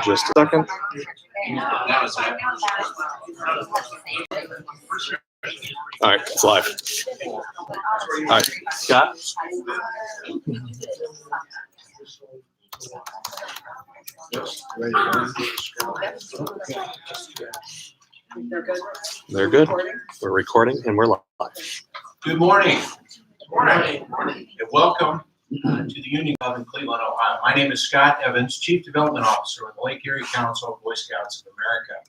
Just a second. All right, it's live. All right, Scott. They're good. They're good. We're recording and we're live. Good morning. Morning. And welcome to the Union Club in Cleveland, Ohio. My name is Scott Evans, Chief Development Officer with the Lake Erie Council of Boy Scouts of America.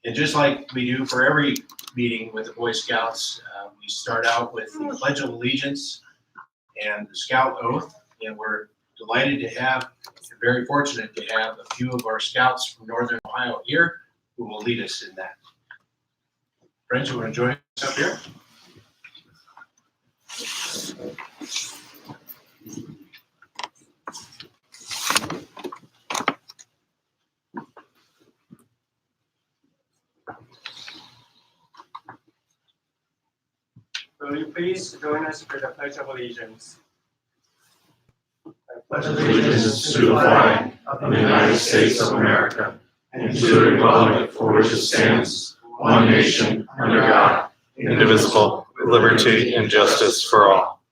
And just like we do for every meeting with the Boy Scouts, we start out with the Pledge of Allegiance and the Scout Oath. And we're delighted to have, and very fortunate to have a few of our scouts from Northern Ohio here who will lead us in that. Friends, you want to join us up here? Will you please join us for the Pledge of Allegiance? I pledge allegiance to the flag of the United States of America and to the republic for which it stands, one nation, under God, Indivisible, with liberty and justice for all.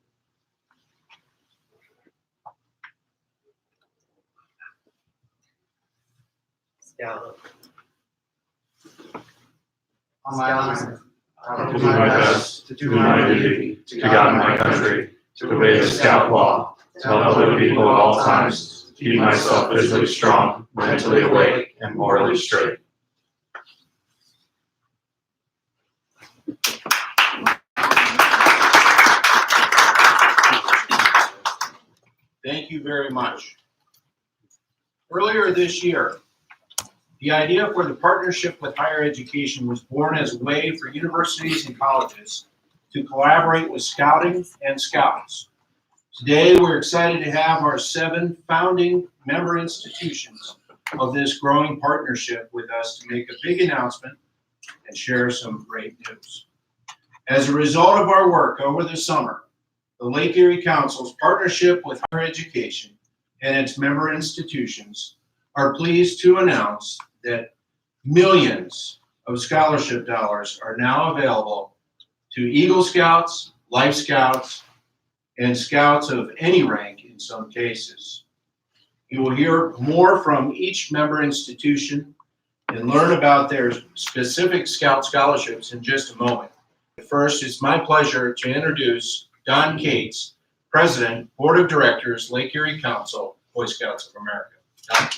On my honor, I will do my best to do my duty to God and my country, to obey the Scout law, to help other people at all times, to keep myself physically strong, mentally awake, and morally straight. Thank you very much. Earlier this year, the idea for the partnership with higher education was born as a way for universities and colleges to collaborate with scouting and scouts. Today, we're excited to have our 7 founding member institutions of this growing partnership with us to make a big announcement and share some great news. As a result of our work over the summer, the Lake Erie Council's partnership with higher education and its member institutions are pleased to announce that millions of scholarship dollars are now available to Eagle Scouts, Life Scouts, and Scouts of any rank in some cases. You will hear more from each member institution and learn about their specific Scout scholarships in just a moment. First, it's my pleasure to introduce Don Cates, President, Board of Directors, Lake Erie Council, Boy Scouts of America. Don?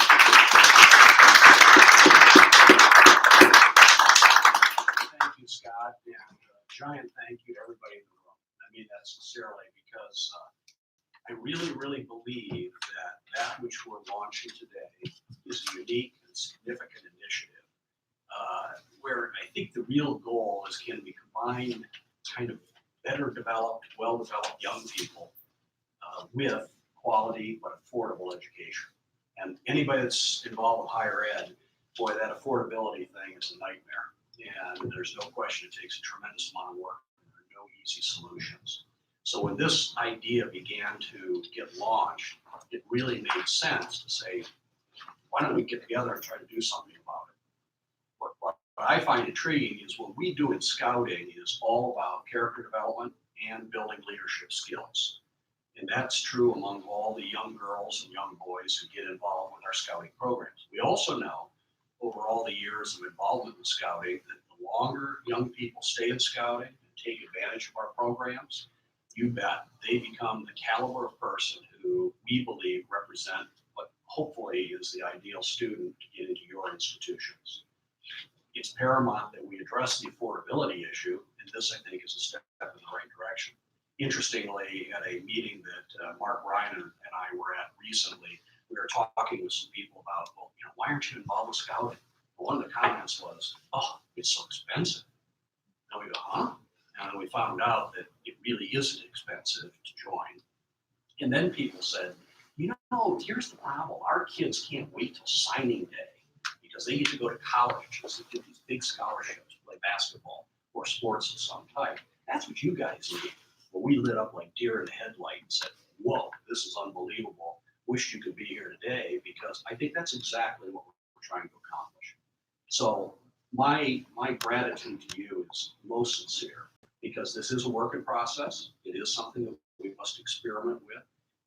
Thank you, Scott, and a giant thank you to everybody in the room. I mean that sincerely because I really believe that which we're launching today is a unique and significant initiative where I think the real goal is can we combine kind of better developed, well-developed young people with quality but affordable education. And anybody that's involved with higher ed, boy, that affordability thing is a nightmare. And there's no question it takes a tremendous amount of work. There are no easy solutions. So when this idea began to get launched, it really made sense to say, why don't we get together and try to do something about it? What I find intriguing is what we do in scouting is all about character development and building leadership skills. And that's true among all the young girls and young boys who get involved with our scouting programs. We also know over all the years of involvement with scouting that the longer young people stay in scouting and take advantage of our programs, you bet they become the caliber of person who we believe represent what hopefully is the ideal student to get into your institutions. It's paramount that we address the affordability issue, and this I think is a step in the right direction. Interestingly, at a meeting that Mark Ryan and I were at recently, we were talking with some people about, well, why aren't you involved with scouting? Well, one of the comments was, oh, it's so expensive. And we go, huh? And we found out that it really isn't expensive to join. And then people said, here's the problem. Our kids can't wait till signing day because they get to go to college and get these big scholarships, play basketball or sports of some type. That's what you guys need. Well, we lit up like deer in the headlight and said, whoa, this is unbelievable. wished you could be here today because I think that's exactly what we're trying to accomplish. So my gratitude to you is most sincere because this is a work in process. It is something that we must experiment with.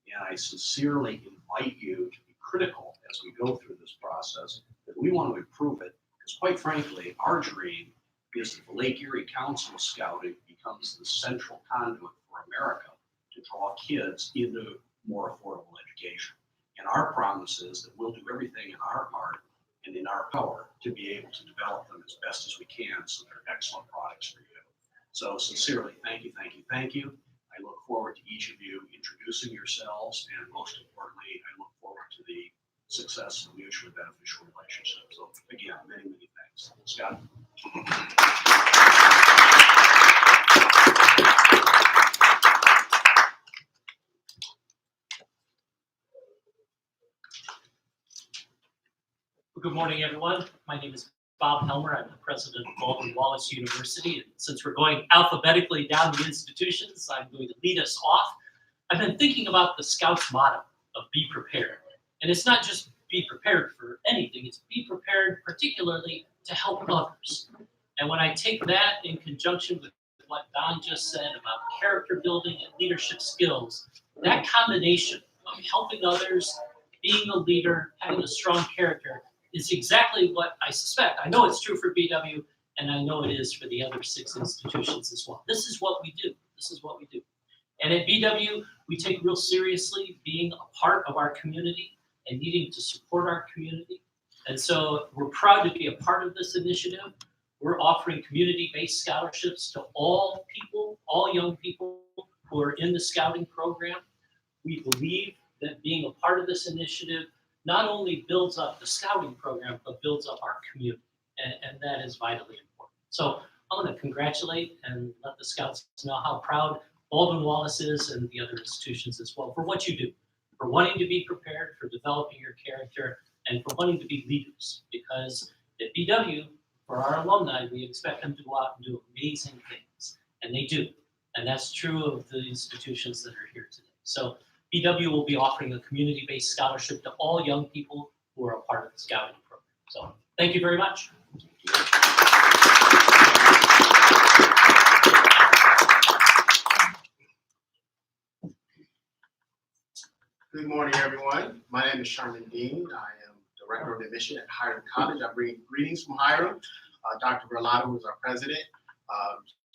And I sincerely invite you to be critical as we go through this process, that we want to improve it. Because quite frankly, our dream is that the Lake Erie Council of Scouting becomes the central conduit for America to draw kids into more affordable education. And our promise is that we'll do everything in our part and in our power to be able to develop them as best as we can so they're excellent products for you. So sincerely, thank you, thank you, thank you. I look forward to each of you introducing yourselves, and most importantly, I look forward to the success of mutually beneficial relationships. So again, many, many thanks. Scott? Good morning, everyone. My name is Bob Helmer. I'm the president of Baldwin, Wallace University. And since we're going alphabetically down the institutions, I'm going to lead us off. I've been thinking about the Scouts motto of be prepared. And it's not just be prepared for anything, it's be prepared particularly to help others. And when I take that in conjunction with what Don just said about character building and leadership skills, that combination of helping others, being a leader, having a strong character is exactly what I suspect. I know it's true for BW, and I know it is for the other 6 institutions as well. This is what we do. This is what we do. And at BW, we take real seriously being a part of our community and needing to support our community. And so we're proud to be a part of this initiative. We're offering community-based scholarships to all people, all young people who are in the scouting program. We believe that being a part of this initiative not only builds up the scouting program, but builds up our community. And that is vitally important. So I want to congratulate and let the Scouts know how proud Baldwin Wallace is and the other institutions as well for what you do, for wanting to be prepared, for developing your character, and for wanting to be leaders. Because at BW, for our alumni, we expect them to go out and do amazing things. And they do. And that's true of the institutions that are here today. So BW will be offering a community-based scholarship to all young people who are a part of the scouting program. So thank you very much. Good morning, everyone. My name is Sherman Dean. I am Director of Admission at Hiram College. I bring greetings from Hiram. Dr. Verlado, who is our president,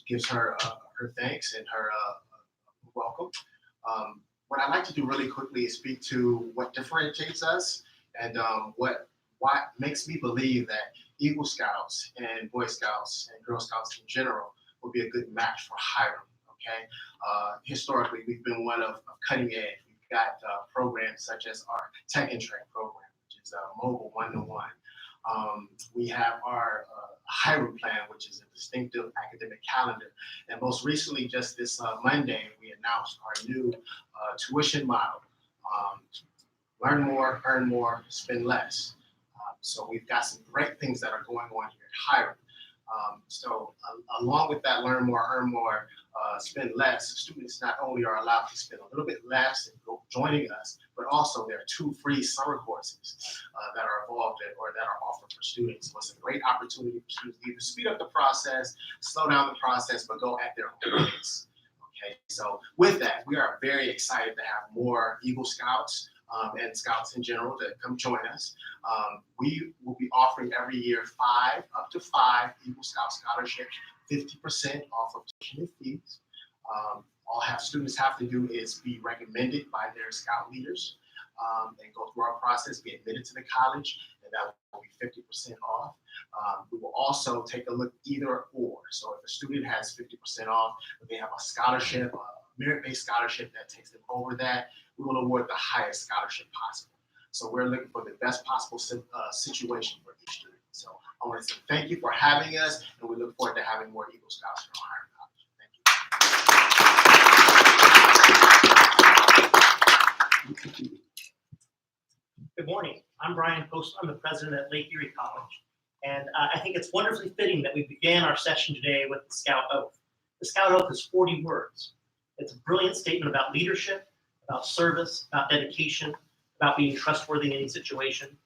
gives her her thanks and her welcome. What I'd like to do really quickly is speak to what differentiates us and what makes me believe that Eagle Scouts and Boy Scouts and Girl Scouts in general will be a good match for Hiram. Okay, historically we've been one of cutting edge. We've got programs such as our Tech and Track program, which is mobile 1-to-1. We have our Hiram plan, which is a distinctive academic calendar. And most recently, just this Monday, we announced our new tuition model. Learn more, earn more, spend less. So we've got some great things that are going on here at Hiram. So along with that, learn more, earn more, spend less, students not only are allowed to spend a little bit less and go joining us, but also there are 2 free summer courses that are involved in or that are offered for students. So it's a great opportunity for students to either speed up the process, slow down the process, but go at their own pace. Okay, so with that, we are very excited to have more Eagle Scouts and Scouts in general to come join us. We will be offering every year up to five Eagle Scout scholarships, 50% off of tuition fees. All students have to do is be recommended by their Scout leaders and go through our process, be admitted to the college, and that will be 50% off. We will also take a look either or. So if a student has 50% off, but they have a scholarship, a merit-based scholarship that takes them over that, we will award the highest scholarship possible. So we're looking for the best possible situation for each student. So I want to say thank you for having us, and we look forward to having more Eagle Scouts from Hiram College. Thank you. Good morning. I'm Brian Post. I'm the president at Lake Erie College. And I think it's wonderfully fitting that we began our session today with the Scout Oath. The Scout Oath is 40 words. It's a brilliant statement about leadership, about service, about dedication, about being trustworthy in any situation.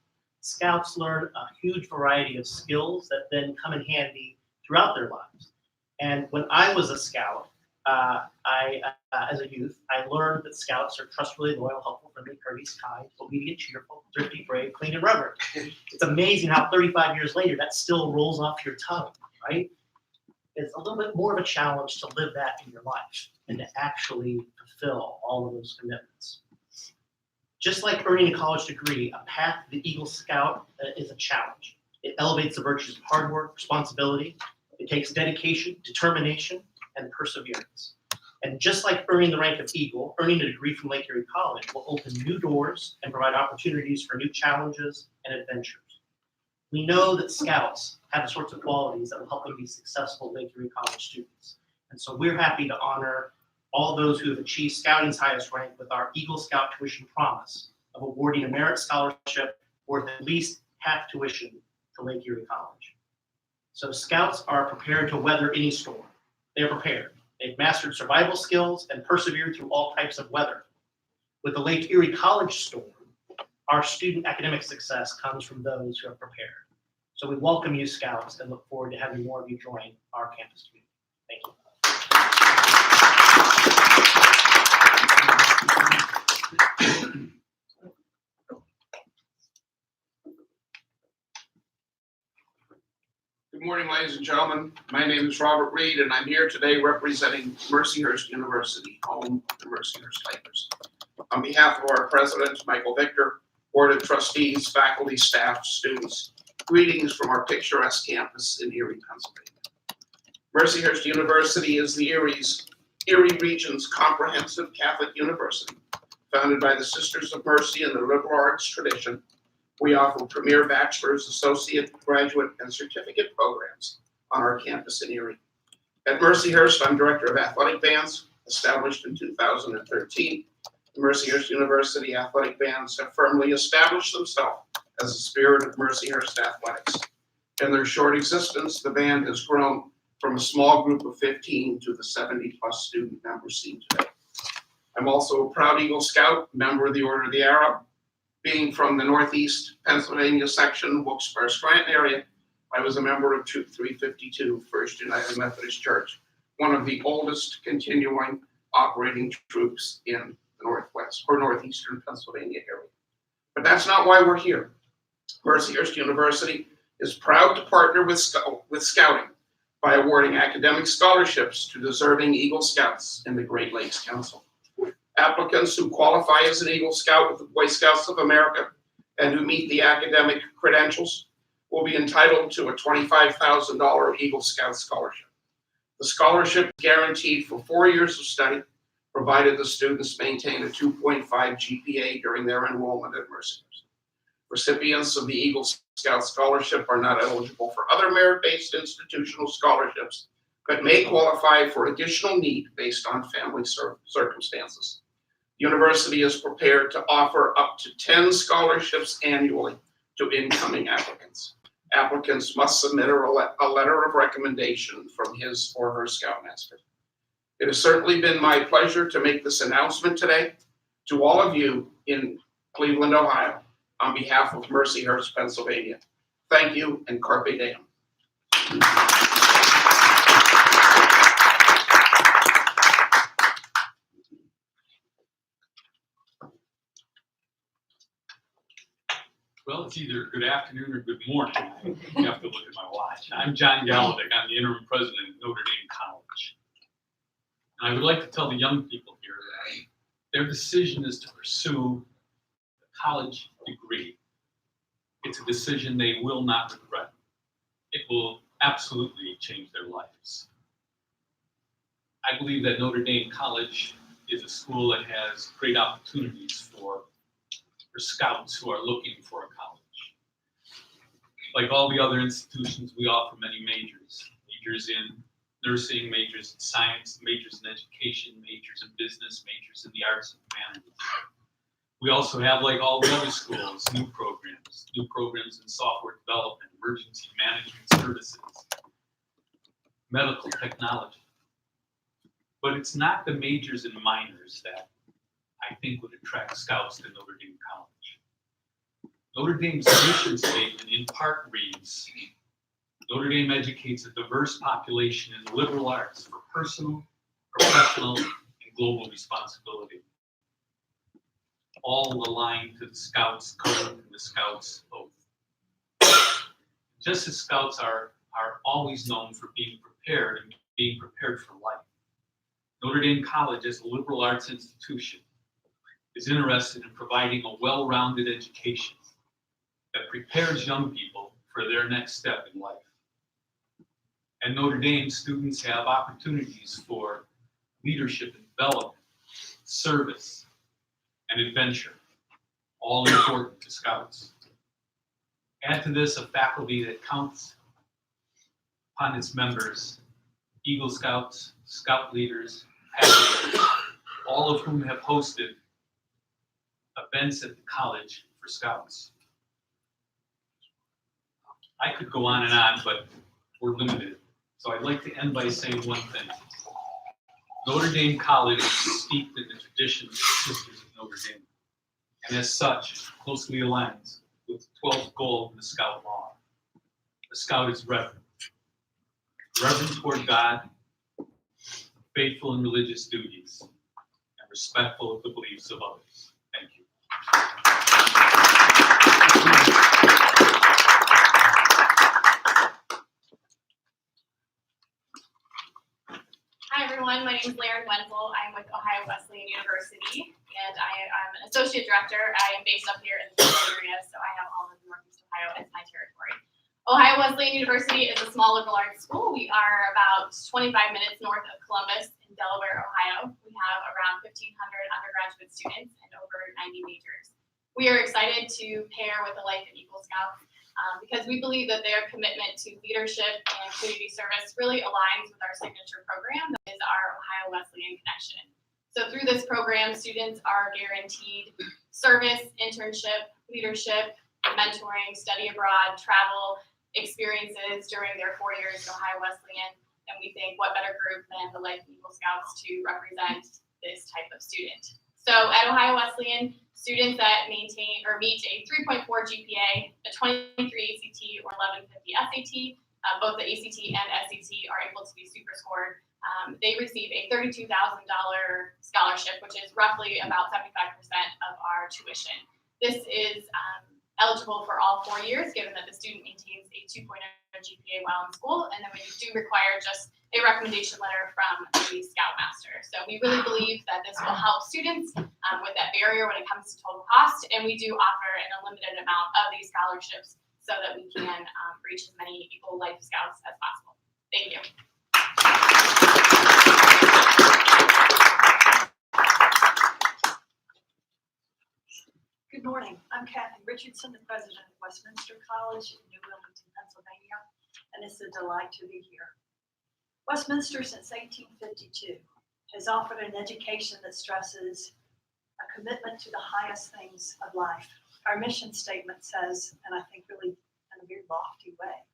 Scouts learn a huge variety of skills that then come in handy throughout their lives. And when I was a scout, as a youth, I learned that scouts are trustworthy, loyal, helpful, friendly, courteous, kind, obedient, cheerful, thrifty, brave, clean, and reverent. It's amazing how 35 years later that still rolls off your tongue, right? It's a little bit more of a challenge to live that in your life and to actually fulfill all of those commitments. Just like earning a college degree, a path to the Eagle Scout is a challenge. It elevates the virtues of hard work, responsibility. It takes dedication, determination, and perseverance. And just like earning the rank of Eagle, earning a degree from Lake Erie College will open new doors and provide opportunities for new challenges and adventures. We know that Scouts have the sorts of qualities that will help them be successful Lake Erie College students. And so we're happy to honor all those who have achieved Scouting's highest rank with our Eagle Scout tuition promise of awarding a merit scholarship worth at least half tuition to Lake Erie College. So Scouts are prepared to weather any storm. They're prepared. They've mastered survival skills and persevered through all types of weather. With the Lake Erie College storm, our student academic success comes from those who are prepared. So we welcome you, Scouts, and look forward to having more of you join our campus community. Thank you. Good morning, ladies and gentlemen. My name is Robert Reed, and I'm here today representing Mercyhurst University, home of the Mercyhurst Tigers. On behalf of our president, Michael Victor, board of trustees, faculty, staff, students, greetings from our picturesque campus in Erie, Pennsylvania. Mercyhurst University is the Erie region's comprehensive Catholic university, founded by the Sisters of Mercy in the liberal arts tradition. We offer premier bachelor's, associate, graduate, and certificate programs on our campus in Erie. At Mercyhurst, I'm director of athletic bands, established in 2013. The Mercyhurst University athletic bands have firmly established themselves as the spirit of Mercyhurst athletics. In their short existence, the band has grown from a small group of 15 to the 70-plus student members seen today. I'm also a proud Eagle Scout, member of the Order of the Arrow. Being from the Northeast Pennsylvania section, Wilkes-Barre-Scranton area, I was a member of Troop 352, First United Methodist Church, one of the oldest continuing operating troops in the Northwest or Northeastern Pennsylvania area. But that's not why we're here. Mercyhurst University is proud to partner with Scouting by awarding academic scholarships to deserving Eagle Scouts in the Great Lakes Council. Applicants who qualify as an Eagle Scout with the Boy Scouts of America and who meet the academic credentials will be entitled to a $25,000 Eagle Scout scholarship. The scholarship is guaranteed for 4 years of study, provided the students maintain a 2.5 GPA during their enrollment at Mercyhurst. Recipients of the Eagle Scout scholarship are not eligible for other merit-based institutional scholarships, but may qualify for additional need based on family circumstances. The university is prepared to offer up to 10 scholarships annually to incoming applicants. Applicants must submit a letter of recommendation from his or her scoutmaster. It has certainly been my pleasure to make this announcement today to all of you in Cleveland, Ohio, on behalf of Mercyhurst, Pennsylvania. Thank you, and carpe diem. Well, it's either good afternoon or good morning. You have to look at my watch. I'm John Gallaudet. I'm the interim president of Notre Dame College. And I would like to tell the young people here that their decision is to pursue a college degree. It's a decision they will not regret. It will absolutely change their lives. I believe that Notre Dame College is a school that has great opportunities for scouts who are looking for a college. Like all the other institutions, we offer many majors. Majors in nursing, majors in science, majors in education, majors in business, majors in the arts and humanities. We also have, like all the other schools, new programs in software development, emergency management services, medical technology. But it's not the majors and minors that I think would attract scouts to Notre Dame College. Notre Dame's mission statement in part reads, Notre Dame educates a diverse population in the liberal arts for personal, professional, and global responsibility. All aligned to the Scouts Code and the Scouts Oath. Just as Scouts are always known for being prepared and being prepared for life, Notre Dame College, as a liberal arts institution, is interested in providing a well-rounded education that prepares young people for their next step in life. At Notre Dame, students have opportunities for leadership and development, service, and adventure, all important to Scouts. Add to this a faculty that counts upon its members, Eagle Scouts, Scout leaders, paddlers, all of whom have hosted events at the college for Scouts. I could go on and on, but we're limited. So I'd like to end by saying one thing. Notre Dame College is steeped in the traditions of the Sisters of Notre Dame, and as such, closely aligns with the 12th goal of the Scout Law. The Scout is reverent. Reverent toward God, faithful in religious duties, and respectful of the beliefs of others. Thank you. Hi everyone, my name is Lauren Wenzel. I'm with Ohio Wesleyan University, and I'm an associate director. I am based up here in the area, so I have all of Northeast Ohio as my territory. Ohio Wesleyan University is a small liberal arts school. We are about 25 minutes north of Columbus in Delaware, Ohio. We have around 1,500 undergraduate students and over 90 majors. We are excited to pair with the Life and Eagle Scouts because we believe that their commitment to leadership and community service really aligns with our signature program, that is our Ohio Wesleyan Connection. So through this program, students are guaranteed service, internship, leadership, mentoring, study abroad, travel experiences during their 4 years at Ohio Wesleyan. And we think what better group than the Life and Eagle Scouts to represent this type of student. So at Ohio Wesleyan, students that maintain or meet a 3.4 GPA, a 23 ACT or 1150 SAT, both the ACT and SAT are able to be super scored. They receive a $32,000 scholarship, which is roughly about 75% of our tuition. This is eligible for all 4 years, given that the student maintains a 2.0 GPA while in school, and then we do require just a recommendation letter from the Scoutmaster. So we really believe that this will help students with that barrier when it comes to total cost, and we do offer an unlimited amount of these scholarships so that we can reach as many Eagle Life Scouts as possible. Thank you. Good morning. I'm Kathy Richardson, the president of Westminster College in New Wilmington, Pennsylvania, and it's a delight to be here. Westminster, since 1852, has offered an education that stresses a commitment to the highest things of life. Our mission statement says, and I think really in a very lofty way,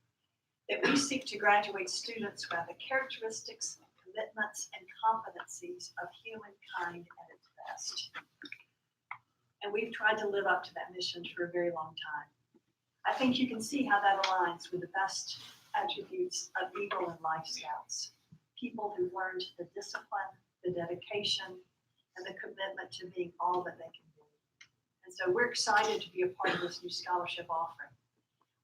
that we seek to graduate students who have the characteristics, commitments, and competencies of humankind at its best. And we've tried to live up to that mission for a very long time. I think you can see how that aligns with the best attributes of Eagle and Life Scouts. People who've learned the discipline, the dedication, and the commitment to being all that they can be. And so we're excited to be a part of this new scholarship offering.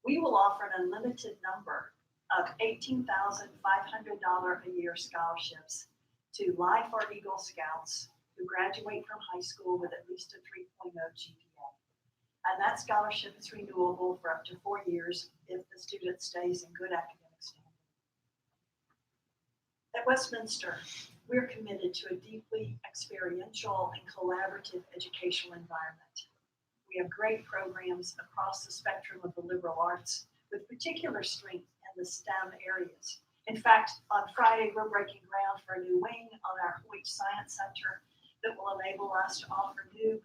We will offer an unlimited number of $18,500 a year scholarships to Life or Eagle Scouts who graduate from high school with at least a 3.0 GPA. And that scholarship is renewable for up to 4 years if the student stays in good academic standing. At Westminster, we're committed to a deeply experiential and collaborative educational environment. We have great programs across the spectrum of the liberal arts with particular strength in the STEM areas. In fact, on Friday, we're breaking ground for a new wing on our Hoyt Science Center that will enable us to offer new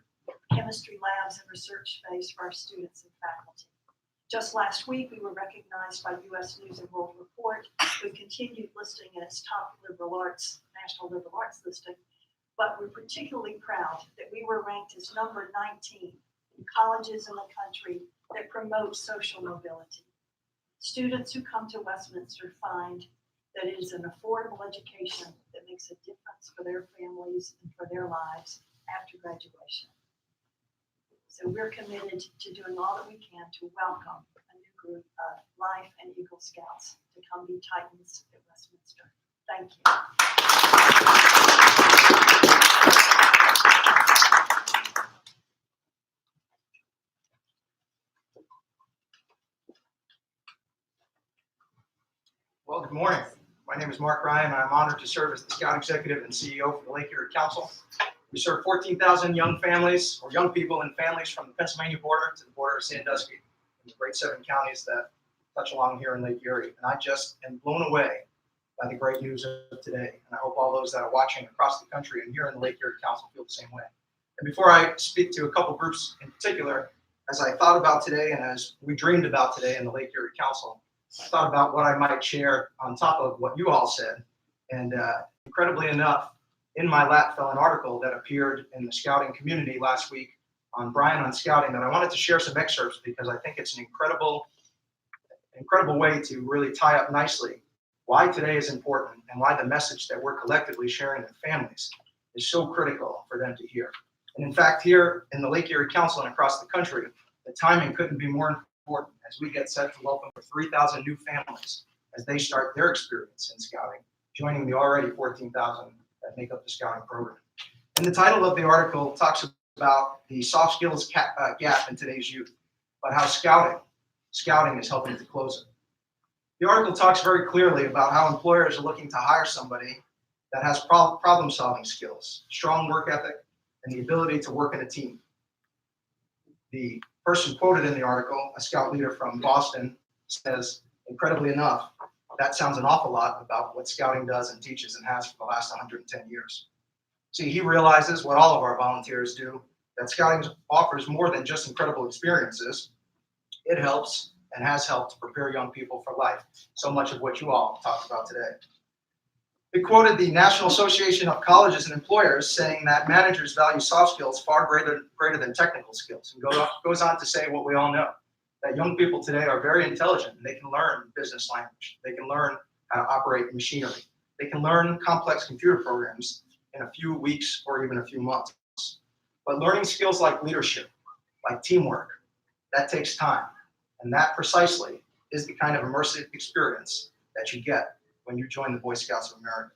chemistry labs and research space for our students and faculty. Just last week, we were recognized by U.S. News and World Report with continued listing in its top liberal arts, national liberal arts listing. But we're particularly proud that we were ranked as number 19 in colleges in the country that promotes social mobility. Students who come to Westminster find that it is an affordable education that makes a difference for their families and for their lives after graduation. So we're committed to doing all that we can to welcome a new group of Life and Eagle Scouts to come be Titans at Westminster. Thank you. Well, good morning. My name is Mark Ryan, and I'm honored to serve as the Scout Executive and CEO for the Lake Erie Council. We serve 14,000 young families, or young people and families from the Pennsylvania border to the border of Sandusky, and the great 7 counties that touch along here in Lake Erie. And I just am blown away by the great news of today. And I hope all those that are watching across the country and here in the Lake Erie Council feel the same way. And before I speak to a couple groups in particular, as I thought about today and as we dreamed about today in the Lake Erie Council, I thought about what I might share on top of what you all said. And incredibly enough, in my lap fell an article that appeared in the scouting community last week on Brian on Scouting that I wanted to share some excerpts because I think it's an incredible way to really tie up nicely why today is important and why the message that we're collectively sharing with families is so critical for them to hear. And in fact, here in the Lake Erie Council and across the country, the timing couldn't be more important as we get set to welcome 3,000 new families as they start their experience in scouting, joining the already 14,000 that make up the scouting program. And the title of the article talks about the soft skills gap in today's youth, but how scouting is helping to close it. The article talks very clearly about how employers are looking to hire somebody that has problem-solving skills, strong work ethic, and the ability to work in a team. The person quoted in the article, a scout leader from Boston, says, incredibly enough, that sounds an awful lot about what scouting does and teaches and has for the last 110 years. See, he realizes what all of our volunteers do, that scouting offers more than just incredible experiences. It helps and has helped to prepare young people for life, so much of what you all talked about today. He quoted the National Association of Colleges and Employers saying that managers value soft skills far greater than technical skills, and goes on to say what we all know, that young people today are very intelligent and they can learn business language. They can learn how to operate machinery. They can learn complex computer programs in a few weeks or even a few months. But learning skills like leadership, like teamwork, that takes time. And that precisely is the kind of immersive experience that you get when you join the Boy Scouts of America.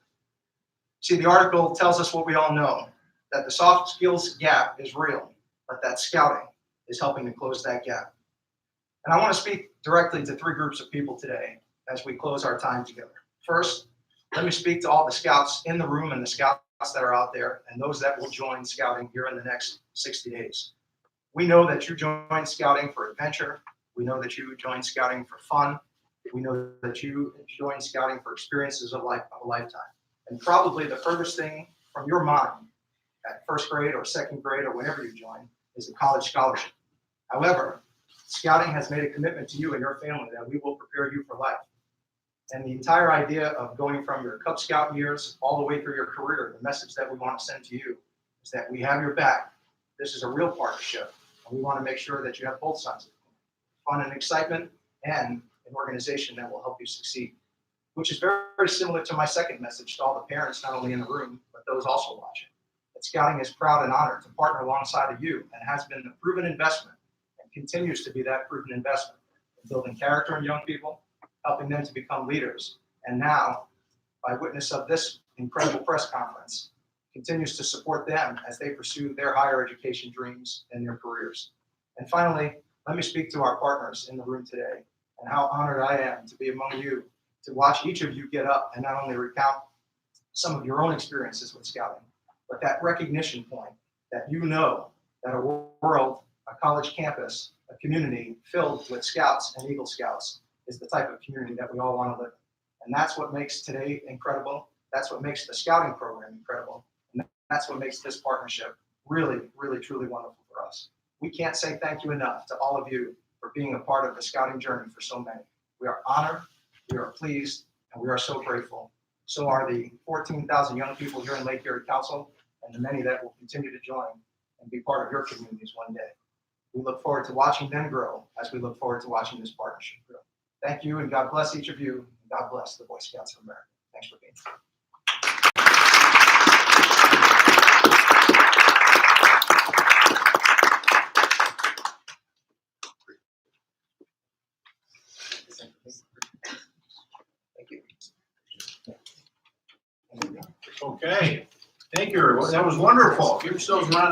See, the article tells us what we all know, that the soft skills gap is real, but that scouting is helping to close that gap. And I want to speak directly to 3 groups of people today as we close our time together. First, let me speak to all the scouts in the room and the scouts that are out there and those that will join scouting here in the next 60 days. We know that you join scouting for adventure. We know that you join scouting for fun. We know that you join scouting for experiences of a lifetime. And probably the furthest thing from your mind at 1st grade or 2nd grade or whenever you join is a college scholarship. However, scouting has made a commitment to you and your family that we will prepare you for life. And the entire idea of going from your Cub Scout years all the way through your career, the message that we want to send to you is that we have your back. This is a real partnership, and we want to make sure that you have both sides of it. Fun and excitement, and an organization that will help you succeed, which is very, very similar to my second message to all the parents, not only in the room, but those also watching. That scouting is proud and honored to partner alongside of you and has been a proven investment and continues to be that proven investment in building character in young people, helping them to become leaders, and now, by witness of this incredible press conference, continues to support them as they pursue their higher education dreams and their careers. And finally, let me speak to our partners in the room today and how honored I am to be among you, to watch each of you get up and not only recount some of your own experiences with scouting, but that recognition point that you know that a world, a college campus, a community filled with Scouts and Eagle Scouts is the type of community that we all want to live in. And that's what makes today incredible. That's what makes the scouting program incredible. And that's what makes this partnership really, really, truly wonderful for us. We can't say thank you enough to all of you for being a part of the scouting journey for so many. We are honored, we are pleased, and we are so grateful. So are the 14,000 young people here in Lake Erie Council and the many that will continue to join and be part of your communities one day. We look forward to watching them grow as we look forward to watching this partnership grow. Thank you, and God bless each of you. And God bless the Boy Scouts of America. Thanks for being here. Thank you. Okay, thank you, everyone. That was wonderful. Give yourselves a round